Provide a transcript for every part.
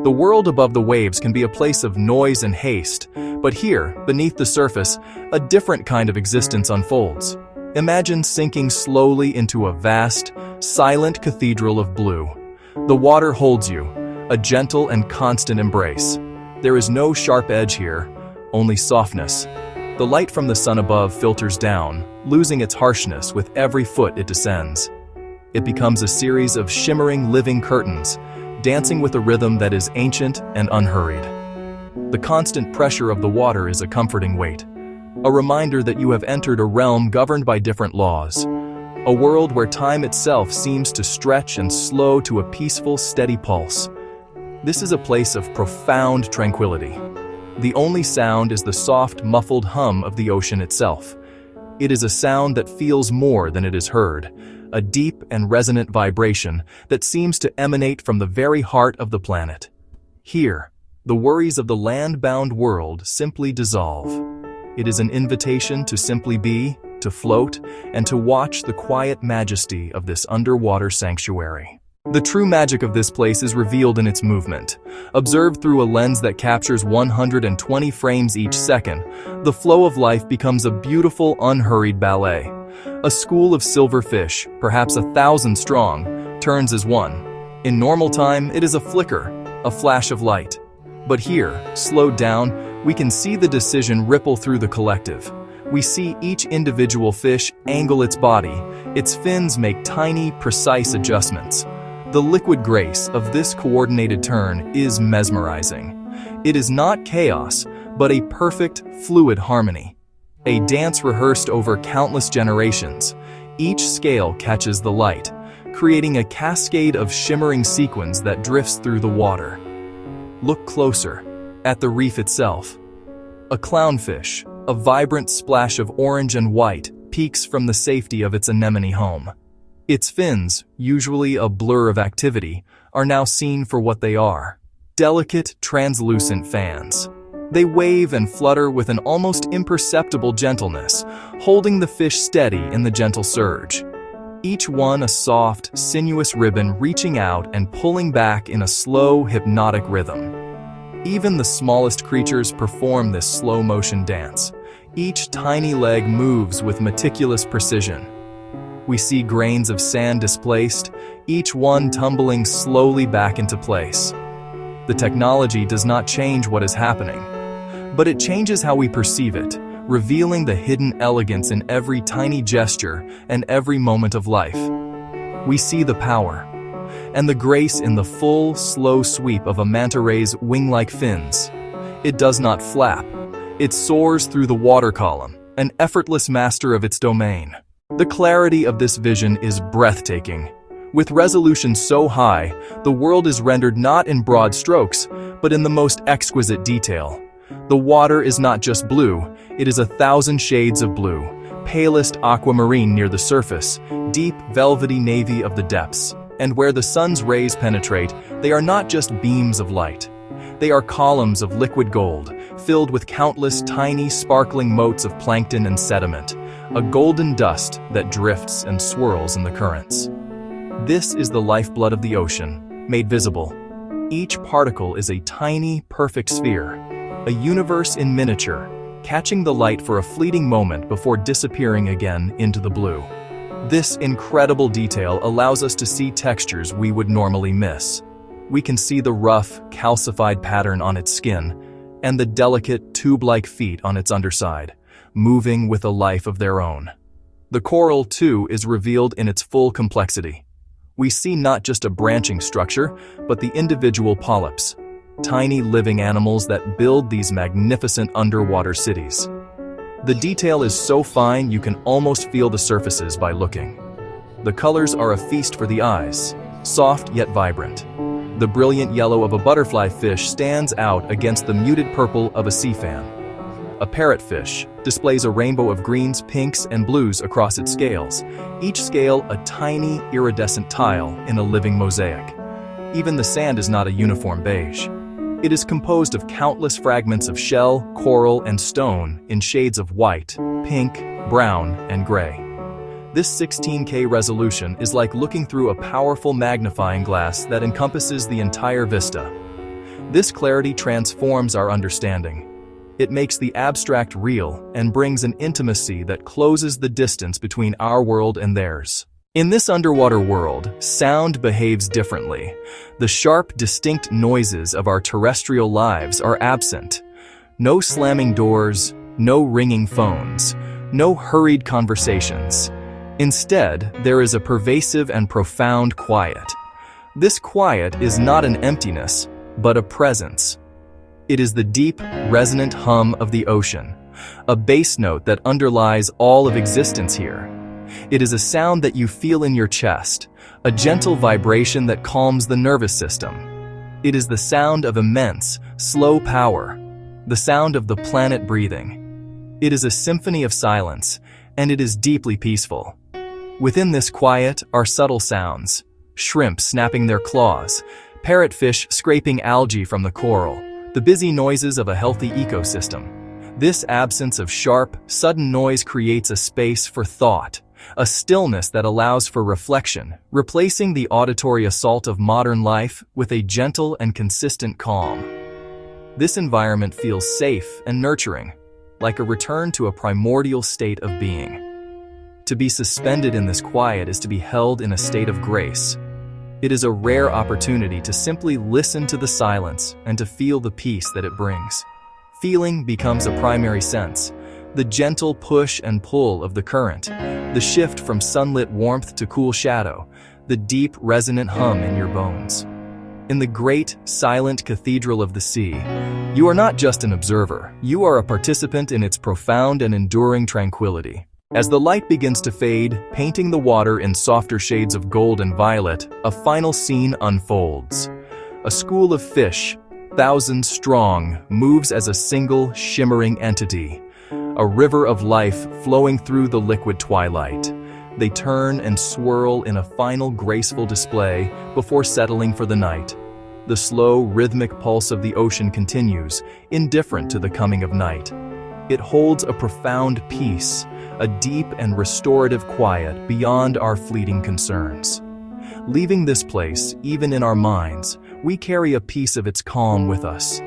The world above the waves can be a place of noise and haste, but here, beneath the surface, a different kind of existence unfolds. Imagine sinking slowly into a vast, silent cathedral of blue. The water holds you, a gentle and constant embrace. There is no sharp edge here, only softness. The light from the sun above filters down, losing its harshness with every foot it descends. It becomes a series of shimmering living curtains, dancing with a rhythm that is ancient and unhurried. The constant pressure of the water is a comforting weight, a reminder that you have entered a realm governed by different laws, a world where time itself seems to stretch and slow to a peaceful, steady pulse. This is a place of profound tranquility. The only sound is the soft, muffled hum of the ocean itself. It is a sound that feels more than it is heard, a deep and resonant vibration that seems to emanate from the very heart of the planet. Here, the worries of the land-bound world simply dissolve. It is an invitation to simply be, to float, and to watch the quiet majesty of this underwater sanctuary. The true magic of this place is revealed in its movement. Observed through a lens that captures 120 frames each second, the flow of life becomes a beautiful, unhurried ballet. A school of silver fish, perhaps 1,000 strong, turns as one. In normal time, it is a flicker, a flash of light. But here, slowed down, we can see the decision ripple through the collective. We see each individual fish angle its body, its fins make tiny, precise adjustments. The liquid grace of this coordinated turn is mesmerizing. It is not chaos, but a perfect, fluid harmony. A dance rehearsed over countless generations. Each scale catches the light, creating a cascade of shimmering sequins that drifts through the water. Look closer, at the reef itself. A clownfish, a vibrant splash of orange and white, peeks from the safety of its anemone home. Its fins, usually a blur of activity, are now seen for what they are: delicate, translucent fans. They wave and flutter with an almost imperceptible gentleness, holding the fish steady in the gentle surge. Each one a soft, sinuous ribbon reaching out and pulling back in a slow, hypnotic rhythm. Even the smallest creatures perform this slow-motion dance. Each tiny leg moves with meticulous precision. We see grains of sand displaced, each one tumbling slowly back into place. The technology does not change what is happening, but it changes how we perceive it, revealing the hidden elegance in every tiny gesture and every moment of life. We see the power and the grace in the full, slow sweep of a manta ray's wing-like fins. It does not flap. It soars through the water column, an effortless master of its domain. The clarity of this vision is breathtaking. With resolution so high, the world is rendered not in broad strokes, but in the most exquisite detail. The water is not just blue, it is 1,000 shades of blue, palest aquamarine near the surface, deep velvety navy of the depths. And where the sun's rays penetrate, they are not just beams of light. They are columns of liquid gold, filled with countless tiny, sparkling motes of plankton and sediment, a golden dust that drifts and swirls in the currents. This is the lifeblood of the ocean, made visible. Each particle is a tiny, perfect sphere, a universe in miniature, catching the light for a fleeting moment before disappearing again into the blue. This incredible detail allows us to see textures we would normally miss. We can see the rough, calcified pattern on its skin, and the delicate, tube-like feet on its underside, moving with a life of their own. The coral, too, is revealed in its full complexity. We see not just a branching structure, but the individual polyps, tiny living animals that build these magnificent underwater cities. The detail is so fine you can almost feel the surfaces by looking. The colors are a feast for the eyes, soft yet vibrant. The brilliant yellow of a butterfly fish stands out against the muted purple of a sea fan. A parrotfish displays a rainbow of greens, pinks, and blues across its scales, each scale a tiny, iridescent tile in a living mosaic. Even the sand is not a uniform beige. It is composed of countless fragments of shell, coral, and stone in shades of white, pink, brown, and gray. This 16K resolution is like looking through a powerful magnifying glass that encompasses the entire vista. This clarity transforms our understanding. It makes the abstract real and brings an intimacy that closes the distance between our world and theirs. In this underwater world, sound behaves differently. The sharp, distinct noises of our terrestrial lives are absent. No slamming doors, no ringing phones, no hurried conversations. Instead, there is a pervasive and profound quiet. This quiet is not an emptiness, but a presence. It is the deep, resonant hum of the ocean, a bass note that underlies all of existence here. It is a sound that you feel in your chest, a gentle vibration that calms the nervous system. It is the sound of immense, slow power, the sound of the planet breathing. It is a symphony of silence, and it is deeply peaceful. Within this quiet are subtle sounds: shrimp snapping their claws, parrotfish scraping algae from the coral, the busy noises of a healthy ecosystem. This absence of sharp, sudden noise creates a space for thought, a stillness that allows for reflection, replacing the auditory assault of modern life with a gentle and consistent calm. This environment feels safe and nurturing, like a return to a primordial state of being. To be suspended in this quiet is to be held in a state of grace. It is a rare opportunity to simply listen to the silence and to feel the peace that it brings. Feeling becomes a primary sense. The gentle push and pull of the current, the shift from sunlit warmth to cool shadow, the deep, resonant hum in your bones. In the great, silent cathedral of the sea, you are not just an observer, you are a participant in its profound and enduring tranquility. As the light begins to fade, painting the water in softer shades of gold and violet, a final scene unfolds. A school of fish, thousands strong, moves as a single, shimmering entity. A river of life flowing through the liquid twilight. They turn and swirl in a final graceful display before settling for the night. The slow, rhythmic pulse of the ocean continues, indifferent to the coming of night. It holds a profound peace, a deep and restorative quiet beyond our fleeting concerns. Leaving this place, even in our minds, we carry a piece of its calm with us.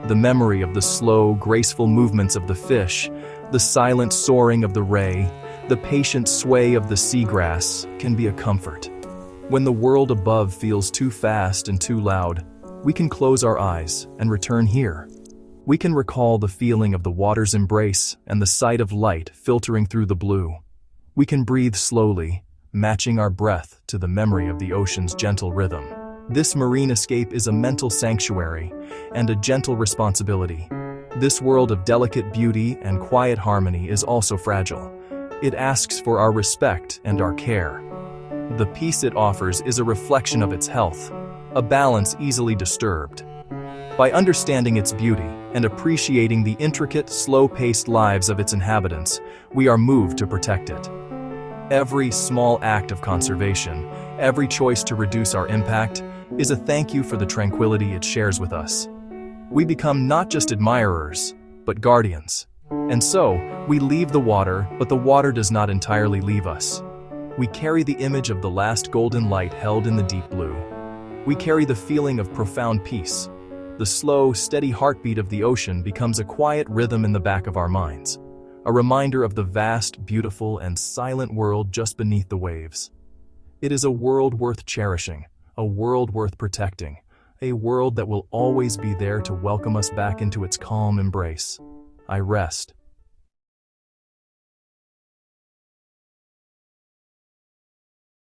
The memory of the slow, graceful movements of the fish, the silent soaring of the ray, the patient sway of the seagrass can be a comfort. When the world above feels too fast and too loud, we can close our eyes and return here. We can recall the feeling of the water's embrace and the sight of light filtering through the blue. We can breathe slowly, matching our breath to the memory of the ocean's gentle rhythm. This marine escape is a mental sanctuary and a gentle responsibility. This world of delicate beauty and quiet harmony is also fragile. It asks for our respect and our care. The peace it offers is a reflection of its health, a balance easily disturbed. By understanding its beauty and appreciating the intricate, slow-paced lives of its inhabitants, we are moved to protect it. Every small act of conservation, every choice to reduce our impact, is a thank you for the tranquility it shares with us. We become not just admirers, but guardians. And so, we leave the water, but the water does not entirely leave us. We carry the image of the last golden light held in the deep blue. We carry the feeling of profound peace. The slow, steady heartbeat of the ocean becomes a quiet rhythm in the back of our minds, a reminder of the vast, beautiful, and silent world just beneath the waves. It is a world worth cherishing, a world worth protecting, a world that will always be there to welcome us back into its calm embrace. I rest,